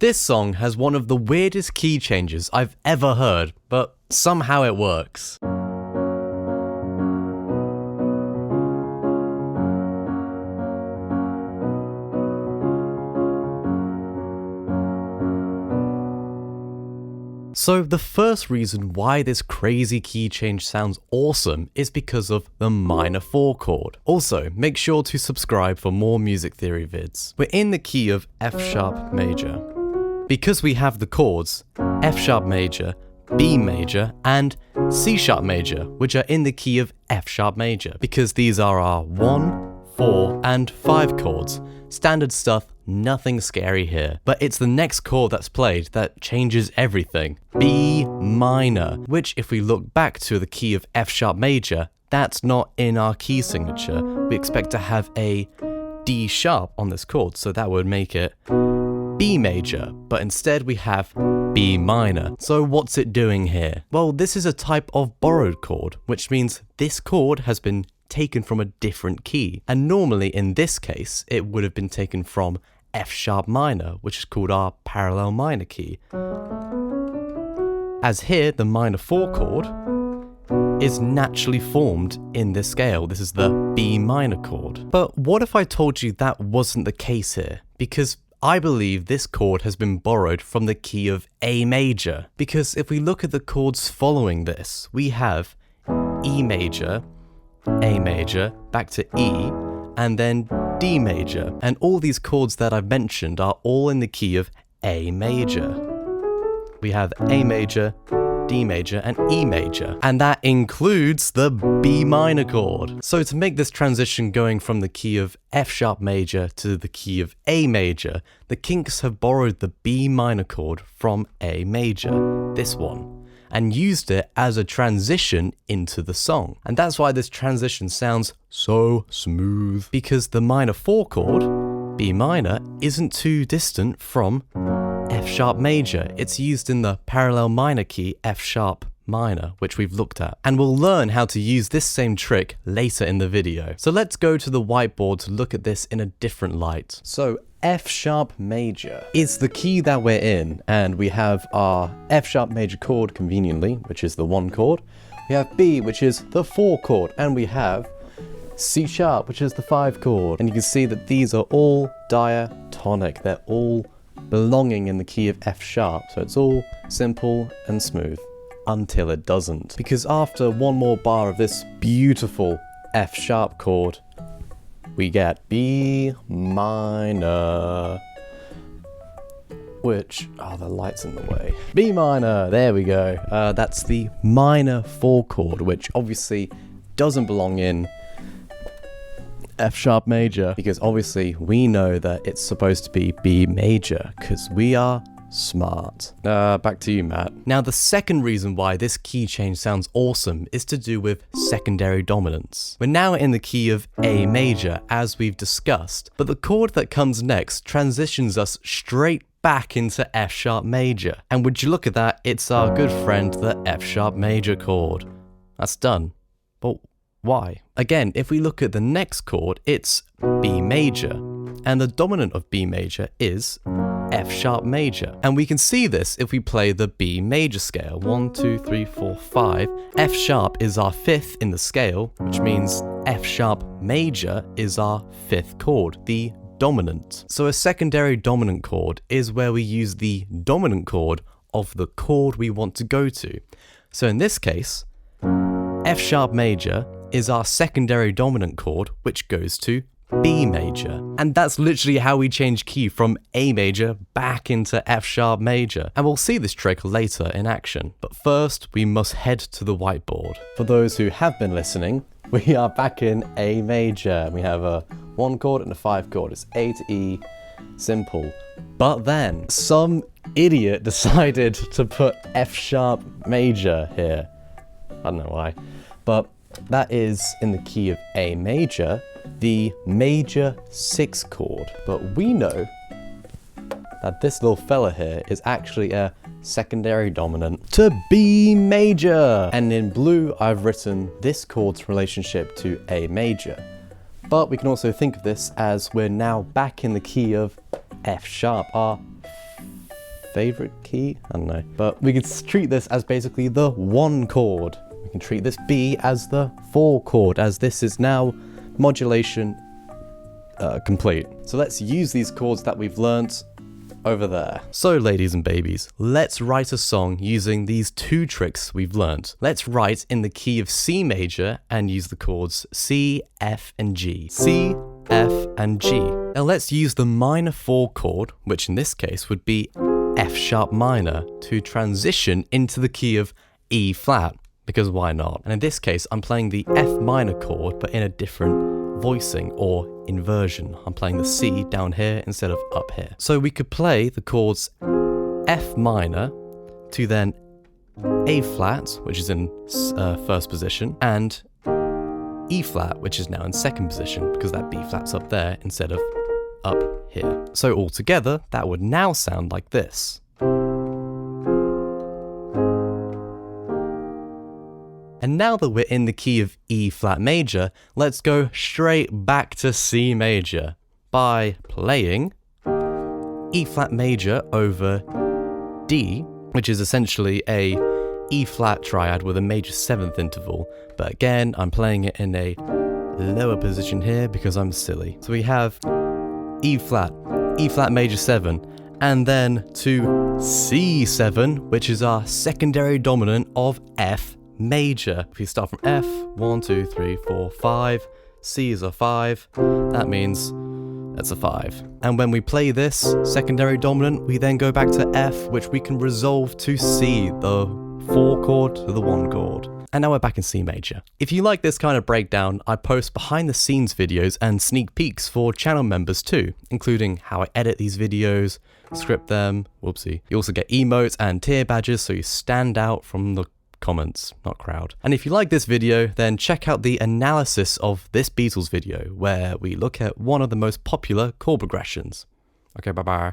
This song has one of the weirdest key changes I've ever heard, but somehow it works. So the first reason why this crazy key change sounds awesome is because of the minor 4 chord. Also, make sure to subscribe for more music theory vids. We're in the key of F sharp major. Because we have the chords F sharp major, B major, and C sharp major, which are in the key of F sharp major, because these are our 1, 4, and 5 chords. Standard stuff, nothing scary here. But it's the next chord that's played that changes everything. B minor, which if we look back to the key of F sharp major, that's not in our key signature. We expect to have a D sharp on this chord, so that would make it B major, but instead we have B minor. So what's it doing here? Well, this is a type of borrowed chord, which means this chord has been taken from a different key. And normally in this case, it would have been taken from F sharp minor, which is called our parallel minor key. As here, the minor 4 chord is naturally formed in this scale. This is the B minor chord. But what if I told you that wasn't the case here? Because I believe this chord has been borrowed from the key of A major. Because if we look at the chords following this, we have E major, A major, back to E, and then D major. And all these chords that I've mentioned are all in the key of A major. We have A major, D major, and E major. And that includes the B minor chord. So to make this transition going from the key of F sharp major to the key of A major, the Kinks have borrowed the B minor chord from A major, this one, and used it as a transition into the song. And that's why this transition sounds so smooth, because the minor 4 chord, B minor, isn't too distant from F sharp major. It's used in the parallel minor key F sharp minor, which we've looked at. And we'll learn how to use this same trick later in the video. So let's go to the whiteboard to look at this in a different light. So F sharp major is the key that we're in, and we have our F sharp major chord conveniently, which is the 1 chord. We have B, which is the 4 chord, and we have C sharp, which is the 5 chord. And you can see that these are all diatonic. They're all belonging in the key of F sharp. So it's all simple and smooth until it doesn't. Because after one more bar of this beautiful F sharp chord, we get B minor, which, oh, the light's in the way. B minor, there we go. That's the minor 4 chord, which obviously doesn't belong in F sharp major, because obviously we know that it's supposed to be B major, because we are smart. Back to you, Matt. Now, the second reason why this key change sounds awesome is to do with secondary dominance. We're now in the key of A major, as we've discussed, but the chord that comes next transitions us straight back into F sharp major. And would you look at that, it's our good friend, the F sharp major chord. That's done. But why? Again, if we look at the next chord, it's B major, and the dominant of B major is F sharp major. And we can see this if we play the B major scale. 1, 2, 3, 4, 5. F sharp is our 5th in the scale, which means F sharp major is our 5th chord, the dominant. So a secondary dominant chord is where we use the dominant chord of the chord we want to go to. So in this case, F sharp major is our secondary dominant chord, which goes to B major. And that's literally how we change key from A major back into F sharp major. And we'll see this trick later in action. But first, we must head to the whiteboard. For those who have been listening, we are back in A major. We have a 1 chord and a 5 chord. It's A to E, simple. But then some idiot decided to put F sharp major here. I don't know why, but that is in the key of A major, the major 6 chord. But we know that this little fella here is actually a secondary dominant to B major. And in blue, I've written this chord's relationship to A major. But we can also think of this as we're now back in the key of F sharp, our favorite key? I don't know. But we could treat this as basically the 1 chord. We can treat this B as the 4 chord, as this is now modulation complete. So let's use these chords that we've learnt over there. So ladies and babies, let's write a song using these 2 tricks we've learnt. Let's write in the key of C major and use the chords C, F, and G. C, F, and G. Now let's use the minor 4 chord, which in this case would be F sharp minor, to transition into the key of E flat, because why not? And in this case, I'm playing the F minor chord, but in a different voicing or inversion. I'm playing the C down here instead of up here. So we could play the chords F minor to then A flat, which is in first position, and E flat, which is now in second position, because that B flat's up there instead of up here. So altogether, that would now sound like this. And now that we're in the key of E flat major, let's go straight back to C major by playing E flat major over D, which is essentially a E flat triad with a major 7th interval. But again, I'm playing it in a lower position here because I'm silly. So we have E flat major 7, and then to C7, which is our secondary dominant of F major. If we start from F, 1, 2, 3, 4, 5, C is a 5, that means that's a 5. And when we play this secondary dominant, we then go back to F, which we can resolve to C, the 4 chord to the 1 chord. And now we're back in C major. If you like this kind of breakdown, I post behind the scenes videos and sneak peeks for channel members too, including how I edit these videos, script them, whoopsie. You also get emotes and tier badges so you stand out from the comments, not crowd. And if you like this video, then check out the analysis of this Beatles video, where we look at one of the most popular chord progressions. Okay, bye bye.